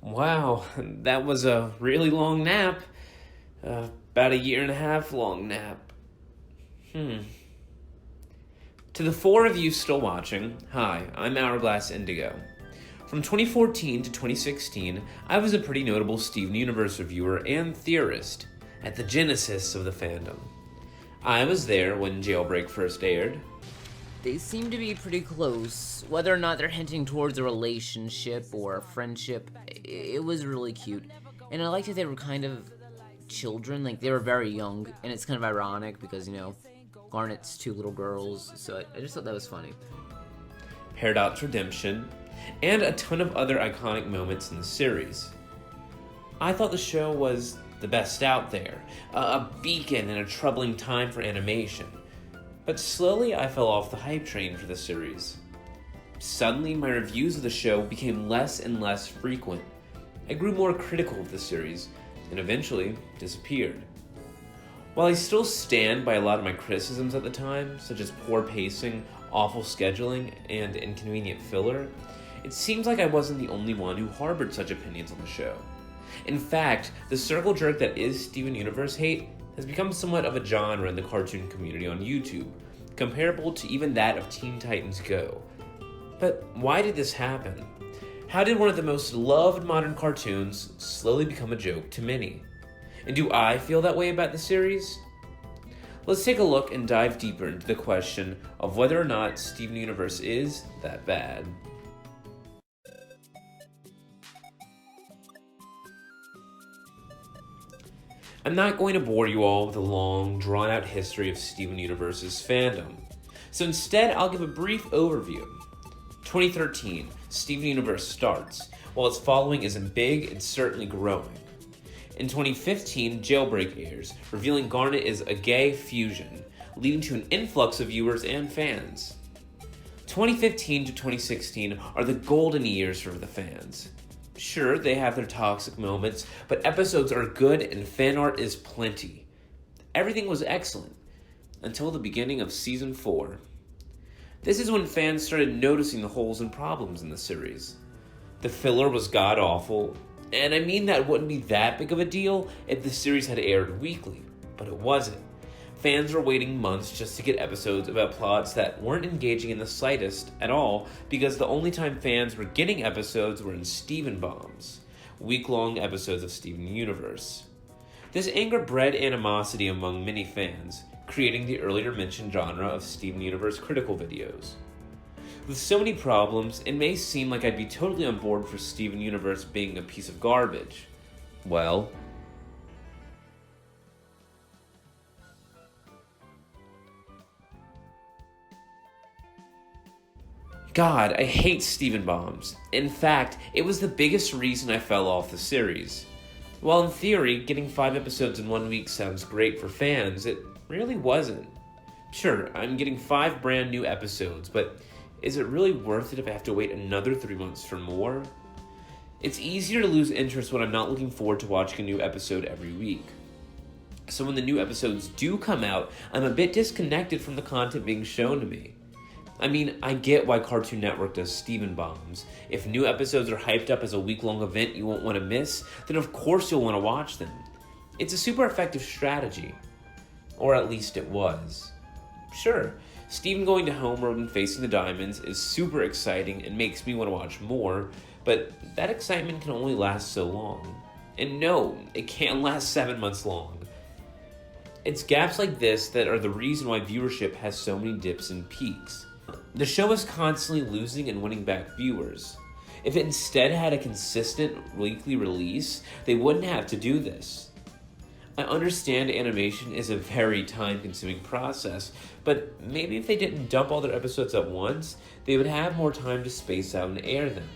Wow, that was a really long nap. About a year and a half long nap. Hmm. To the four of you still watching, hi, I'm Hourglass Indigo. From 2014 to 2016, I was a pretty notable Steven Universe reviewer and theorist at the genesis of the fandom. I was there when Jailbreak first aired. They seem to be pretty close. Whether or not they're hinting towards a relationship or a friendship, it was really cute. And I liked that they were kind of children, like they were very young, and it's kind of ironic because, Garnet's two little girls, so I just thought that was funny. Paradox Redemption, and a ton of other iconic moments in the series. I thought the show was the best out there, a beacon in a troubling time for animation. But slowly I fell off the hype train for the series. Suddenly my reviews of the show became less and less frequent. I grew more critical of the series, and eventually disappeared. While I still stand by a lot of my criticisms at the time, such as poor pacing, awful scheduling, and inconvenient filler, it seems like I wasn't the only one who harbored such opinions on the show. In fact, the circle jerk that is Steven Universe hate has become somewhat of a genre in the cartoon community on YouTube, comparable to even that of Teen Titans Go. But why did this happen? How did one of the most loved modern cartoons slowly become a joke to many? And do I feel that way about the series? Let's take a look and dive deeper into the question of whether or not Steven Universe is that bad. I'm not going to bore you all with a long, drawn-out history of Steven Universe's fandom, so instead I'll give a brief overview. 2013, Steven Universe starts, while its following isn't big, it's certainly growing. In 2015, Jailbreak airs, revealing Garnet is a gay fusion, leading to an influx of viewers and fans. 2015 to 2016 are the golden years for the fans. Sure, they have their toxic moments, but episodes are good and fan art is plenty. Everything was excellent, until the beginning of Season 4. This is when fans started noticing the holes and problems in the series. The filler was god-awful, and I mean that wouldn't be that big of a deal if the series had aired weekly, but it wasn't. Fans were waiting months just to get episodes about plots that weren't engaging in the slightest at all because the only time fans were getting episodes were in Steven Bombs, week-long episodes of Steven Universe. This anger bred animosity among many fans, creating the earlier mentioned genre of Steven Universe critical videos. With so many problems, it may seem like I'd be totally on board for Steven Universe being a piece of garbage. Well, God, I hate Steven Bombs. In fact, it was the biggest reason I fell off the series. While in theory, getting 5 episodes in 1 week sounds great for fans, it really wasn't. Sure, I'm getting 5 brand new episodes, but is it really worth it if I have to wait another 3 months for more? It's easier to lose interest when I'm not looking forward to watching a new episode every week. So when the new episodes do come out, I'm a bit disconnected from the content being shown to me. I mean, I get why Cartoon Network does Steven Bombs. If new episodes are hyped up as a week-long event you won't want to miss, then of course you'll want to watch them. It's a super effective strategy. Or at least it was. Sure, Steven going to Homeroad and facing the Diamonds is super exciting and makes me want to watch more, but that excitement can only last so long. And no, it can't last 7 months long. It's gaps like this that are the reason why viewership has so many dips and peaks. The show is constantly losing and winning back viewers. If it instead had a consistent weekly release, they wouldn't have to do this. I understand animation is a very time-consuming process, but maybe if they didn't dump all their episodes at once, they would have more time to space out and air them.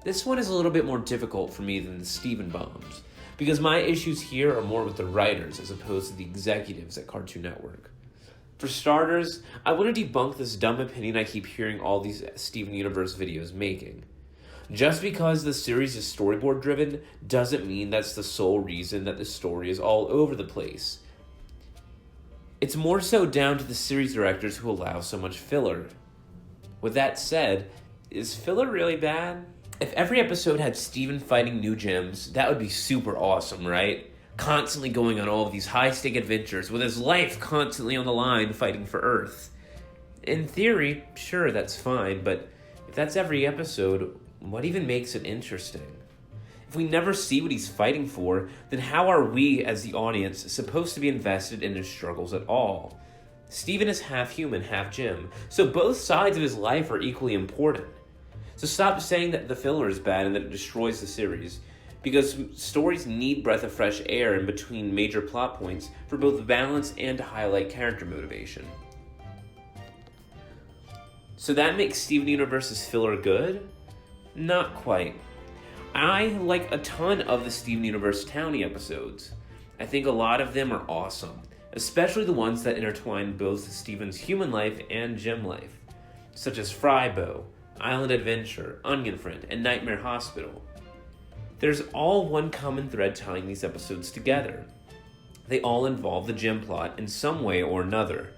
This one is a little bit more difficult for me than the Steven Bombs, because my issues here are more with the writers as opposed to the executives at Cartoon Network. For starters, I want to debunk this dumb opinion I keep hearing all these Steven Universe videos making. Just because the series is storyboard driven doesn't mean that's the sole reason that the story is all over the place. It's more so down to the series directors who allow so much filler. With that said, Is filler really bad? If every episode had Steven fighting new gyms, that would be super awesome, right? Constantly going on all of these high-stake adventures with his life constantly on the line fighting for Earth. In theory, sure, that's fine, but if that's every episode, what even makes it interesting? If we never see what he's fighting for, then how are we, as the audience, supposed to be invested in his struggles at all? Steven is half human, half Jim, so both sides of his life are equally important. So stop saying that the filler is bad and that it destroys the series, because stories need breath of fresh air in between major plot points for both balance and to highlight character motivation. So that makes Steven Universe's filler good? Not quite. I like a ton of the Steven Universe Townie episodes. I think a lot of them are awesome, especially the ones that intertwine both Steven's human life and Jim life, such as Frybo, Island Adventure, Onion Friend, and Nightmare Hospital. There's all one common thread tying these episodes together. They all involve the Jim plot in some way or another.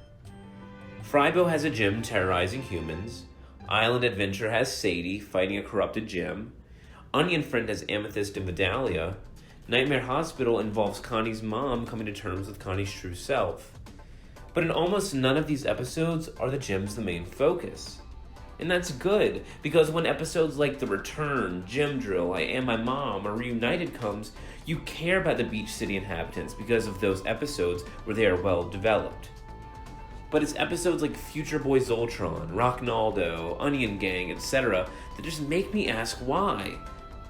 Frybo has a Jim terrorizing humans, Island Adventure has Sadie fighting a corrupted Jim, Onion Friend has Amethyst and Vidalia, Nightmare Hospital involves Connie's mom coming to terms with Connie's true self. But in almost none of these episodes are the Jims the main focus. And that's good, because when episodes like The Return, Gym Drill, I Am My Mom, or Reunited comes, you care about the Beach City inhabitants because of those episodes where they are well developed. But it's episodes like Future Boy Zoltron, Rocknaldo, Onion Gang, etc. that just make me ask why.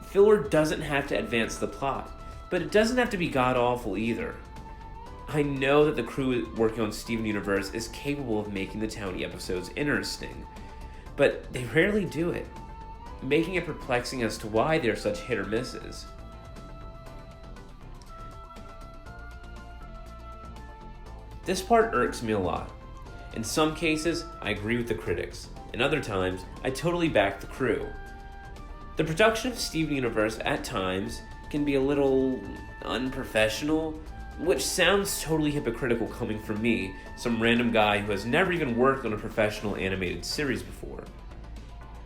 Filler doesn't have to advance the plot, but it doesn't have to be god-awful either. I know that the crew working on Steven Universe is capable of making the Townie episodes interesting, but they rarely do it, making it perplexing as to why they're such hit or misses. This part irks me a lot. In some cases, I agree with the critics. In other times, I totally back the crew. The production of Steven Universe at times can be a little unprofessional, which sounds totally hypocritical coming from me, some random guy who has never even worked on a professional animated series before.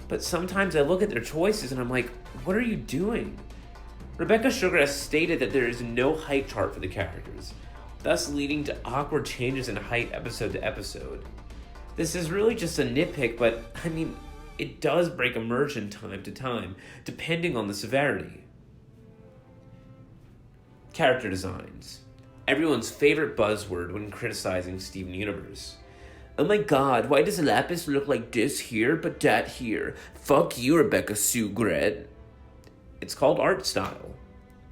But sometimes I look at their choices and I'm like, what are you doing? Rebecca Sugar has stated that there is no height chart for the characters, thus leading to awkward changes in height episode to episode. This is really just a nitpick, but I mean, it does break immersion time to time, depending on the severity. Character designs. Everyone's favorite buzzword when criticizing Steven Universe. Oh my god, why does Lapis look like this here but that here? Fuck you, Rebecca Sugret. It's called art style.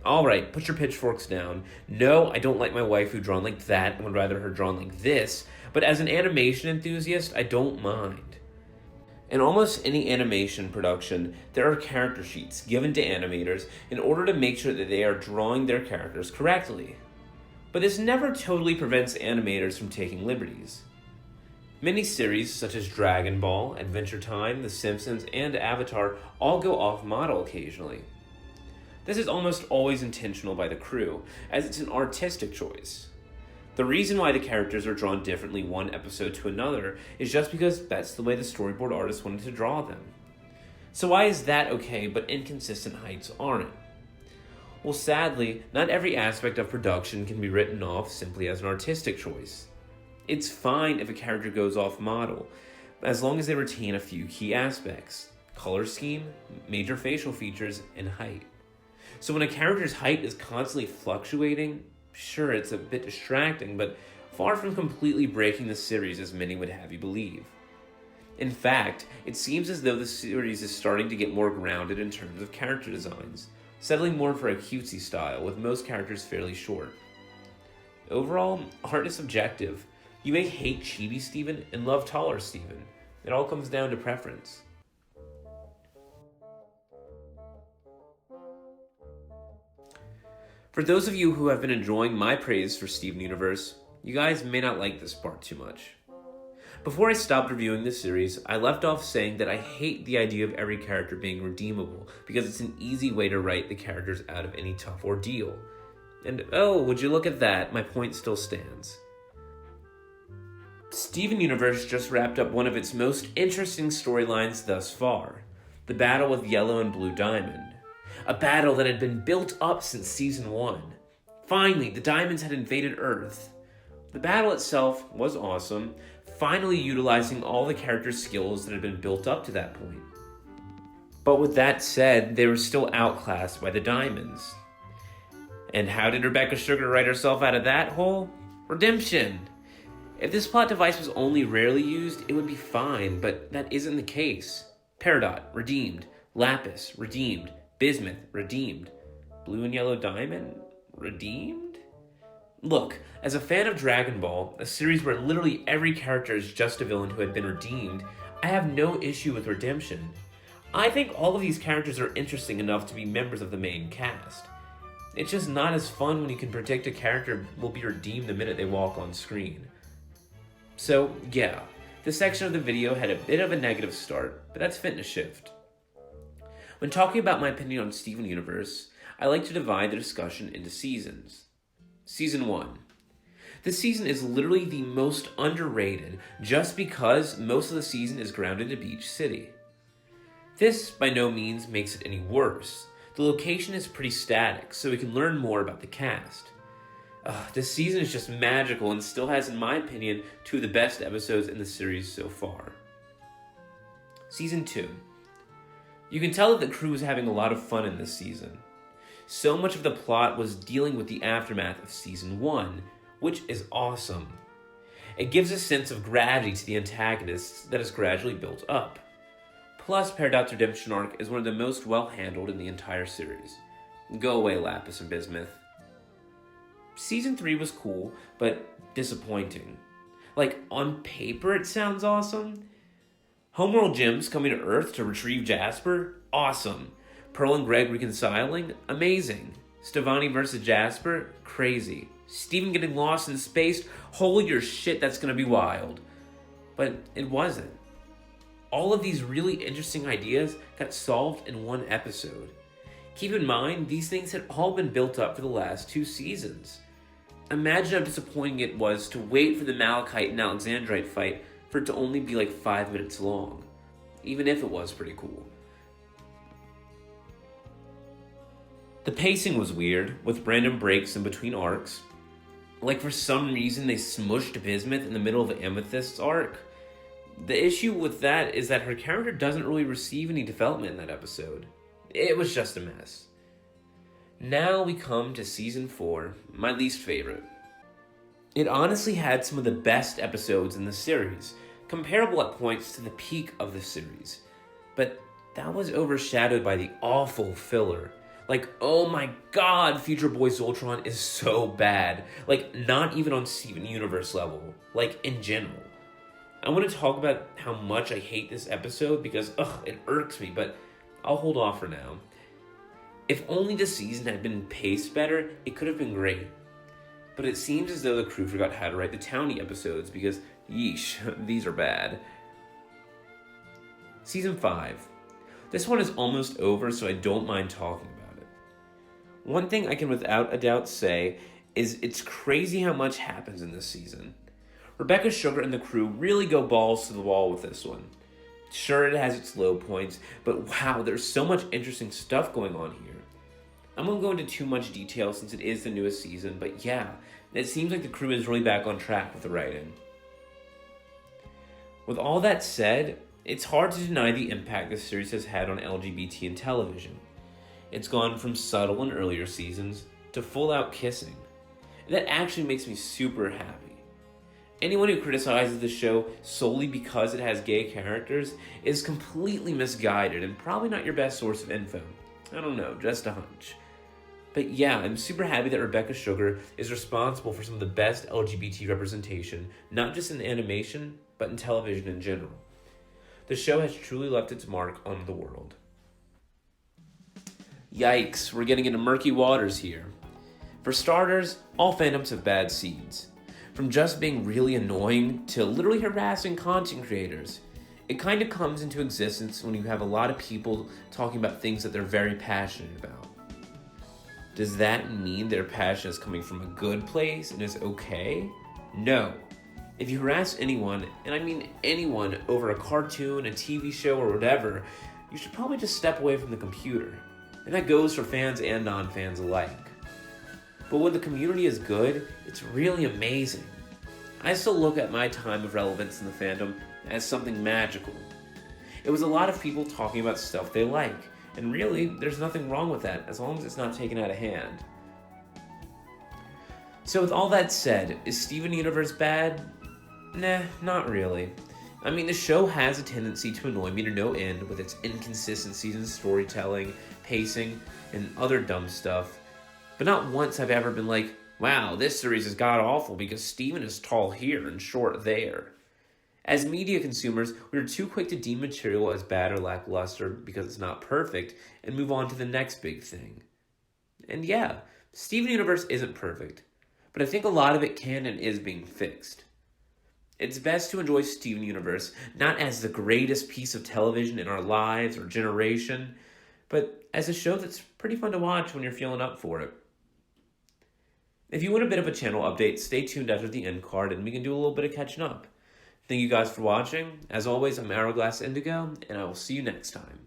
Alright, put your pitchforks down. No, I don't like my waifu drawn like that and would rather her drawn like this, but as an animation enthusiast, I don't mind. In almost any animation production, there are character sheets given to animators in order to make sure that they are drawing their characters correctly. But this never totally prevents animators from taking liberties. Miniseries such as Dragon Ball, Adventure Time, The Simpsons, and Avatar all go off model occasionally. This is almost always intentional by the crew, as it's an artistic choice. The reason why the characters are drawn differently one episode to another is just because that's the way the storyboard artist wanted to draw them. So why is that okay, but inconsistent heights aren't? Well, sadly, not every aspect of production can be written off simply as an artistic choice. It's fine if a character goes off model, as long as they retain a few key aspects: color scheme, major facial features, and height. So when a character's height is constantly fluctuating, sure, it's a bit distracting, but far from completely breaking the series as many would have you believe. In fact, it seems as though the series is starting to get more grounded in terms of character designs, settling more for a cutesy style, with most characters fairly short. Overall, art is subjective. You may hate Chibi Steven and love taller Steven. It all comes down to preference. For those of you who have been enjoying my praise for Steven Universe, you guys may not like this part too much. Before I stopped reviewing this series, I left off saying that I hate the idea of every character being redeemable because it's an easy way to write the characters out of any tough ordeal. And oh, would you look at that, my point still stands. Steven Universe just wrapped up one of its most interesting storylines thus far. the battle with Yellow and Blue Diamond. A battle that had been built up since Season 1. Finally, the Diamonds had invaded Earth. The battle itself was awesome, finally utilizing all the characters' skills that had been built up to that point. But with that said, they were still outclassed by the Diamonds. And how did Rebecca Sugar write herself out of that hole? Redemption! If this plot device was only rarely used, it would be fine, but that isn't the case. Peridot, redeemed. Lapis, redeemed. Bismuth, redeemed. Blue and Yellow Diamond, redeemed? Look, as a fan of Dragon Ball, a series where literally every character is just a villain who had been redeemed, I have no issue with redemption. I think all of these characters are interesting enough to be members of the main cast. It's just not as fun when you can predict a character will be redeemed the minute they walk on screen. So, yeah, this section of the video had a bit of a negative start, but that's fitness shift. When talking about my opinion on Steven Universe, I like to divide the discussion into seasons. Season 1. This season is literally the most underrated just because most of the season is grounded in Beach City. This by no means makes it any worse. The location is pretty static, so we can learn more about the cast. This season is just magical and still has, in my opinion, two of the best episodes in the series so far. Season 2. You can tell that the crew was having a lot of fun in this season. So much of the plot was dealing with the aftermath of Season 1, which is awesome. It gives a sense of gravity to the antagonists that is gradually built up. Plus, Peridot's redemption arc is one of the most well-handled in the entire series. Go away, Lapis and Bismuth. Season 3 was cool, but disappointing. Like, on paper it sounds awesome. Homeworld Jim's coming to Earth to retrieve Jasper? Awesome. Pearl and Greg reconciling? Amazing. Stevani versus Jasper? Crazy. Steven getting lost in space? Holy your shit, that's gonna be wild. But it wasn't. All of these really interesting ideas got solved in one episode. Keep in mind, these things had all been built up for the last 2 seasons. Imagine how disappointing it was to wait for the Malachite and Alexandrite fight for it to only be like 5 minutes long, even if it was pretty cool. The pacing was weird, with random breaks in between arcs. Like for some reason they smushed Bismuth in the middle of Amethyst's arc. The issue with that is that her character doesn't really receive any development in that episode. It was just a mess. Now we come to Season 4, my least favorite. It honestly had some of the best episodes in the series, comparable at points to the peak of the series. But that was overshadowed by the awful filler. Like, oh my god, Future Boy Zoltron is so bad. Like, not even on Steven Universe level. Like, in general. I want to talk about how much I hate this episode because, it irks me, but I'll hold off for now. If only the season had been paced better, it could have been great. But it seems as though the crew forgot how to write the Townie episodes because, yeesh, these are bad. Season 5. This one is almost over, so I don't mind talking about it. One thing I can without a doubt say is it's crazy how much happens in this season. Rebecca Sugar and the crew really go balls to the wall with this one. Sure, it has its low points, but wow, there's so much interesting stuff going on here. I won't go into too much detail since it is the newest season, but yeah, it seems like the crew is really back on track with the writing. With all that said, it's hard to deny the impact this series has had on LGBT in television. It's gone from subtle in earlier seasons to full-out kissing. And that actually makes me super happy. Anyone who criticizes the show solely because it has gay characters is completely misguided and probably not your best source of info. I don't know, just a hunch. But yeah, I'm super happy that Rebecca Sugar is responsible for some of the best LGBT representation, not just in animation, but in television in general. The show has truly left its mark on the world. Yikes, we're getting into murky waters here. For starters, all fandoms have bad seeds. From just being really annoying to literally harassing content creators. It kind of comes into existence when you have a lot of people talking about things that they're very passionate about. Does that mean their passion is coming from a good place and is okay? No. If you harass anyone, and I mean anyone, over a cartoon, a TV show, or whatever, you should probably just step away from the computer. And that goes for fans and non-fans alike. But when the community is good, it's really amazing. I still look at my time of relevance in the fandom as something magical. It was a lot of people talking about stuff they like, and really, there's nothing wrong with that as long as it's not taken out of hand. So with all that said, is Steven Universe bad? Nah, not really. I mean, the show has a tendency to annoy me to no end with its inconsistencies in storytelling, pacing, and other dumb stuff. But not once have I ever been like, wow, this series is god-awful because Steven is tall here and short there. As media consumers, we are too quick to deem material as bad or lackluster because it's not perfect and move on to the next big thing. And yeah, Steven Universe isn't perfect, but I think a lot of it can and is being fixed. It's best to enjoy Steven Universe not as the greatest piece of television in our lives or generation, but as a show that's pretty fun to watch when you're feeling up for it. If you want a bit of a channel update, stay tuned after the end card and we can do a little bit of catching up. Thank you guys for watching. As always, I'm Hourglass Indigo, and I will see you next time.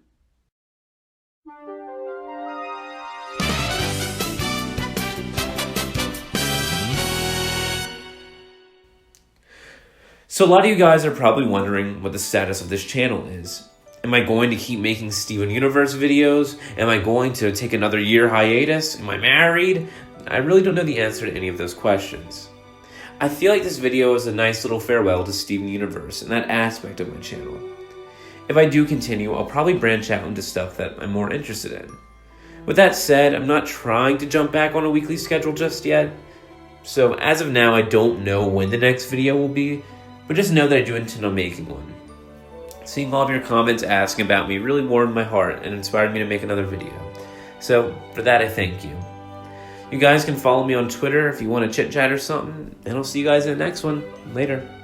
So a lot of you guys are probably wondering what the status of this channel is. Am I going to keep making Steven Universe videos? Am I going to take another year hiatus? Am I married? I really don't know the answer to any of those questions. I feel like this video is a nice little farewell to Steven Universe and that aspect of my channel. If I do continue, I'll probably branch out into stuff that I'm more interested in. With that said, I'm not trying to jump back on a weekly schedule just yet. So as of now, I don't know when the next video will be, but just know that I do intend on making one. Seeing all of your comments asking about me really warmed my heart and inspired me to make another video. So for that, I thank you. You guys can follow me on Twitter if you want to chit-chat or something, and I'll see you guys in the next one. Later.